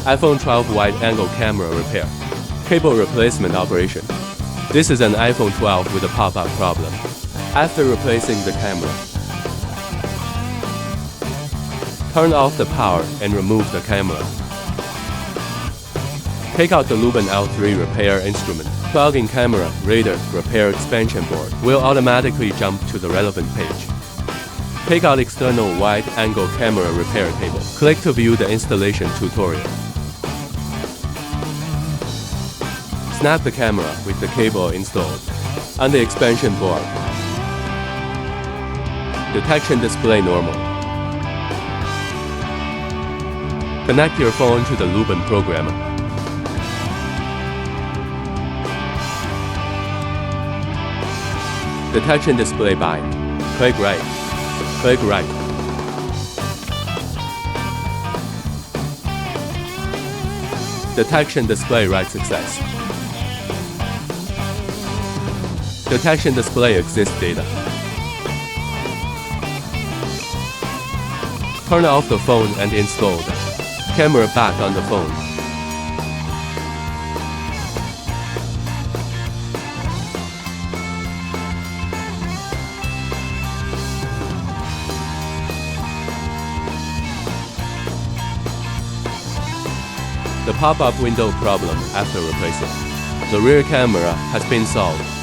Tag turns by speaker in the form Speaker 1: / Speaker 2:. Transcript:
Speaker 1: iPhone 12 wide-angle camera repair. Cable replacement operation. This is an iPhone 12 with a pop-up problem. After replacing the camera, turn off the power and remove the camera. Take out the Lubin L3 repair instrument. Plug in camera, radar, repair expansion board will automatically jump to the relevant page. Take out external wide-angle camera repair cable. Click to view the installation tutorial. Snap the camera with the cable installed on the expansion board. Detection display normal. Connect your phone to the Lubin programmer. Detection display bind. Click right. Click right. Detection display right success. Detection display exists data. Turn off the phone and install the camera back on the phone. The pop-up window problem after replacing. The rear camera has been solved.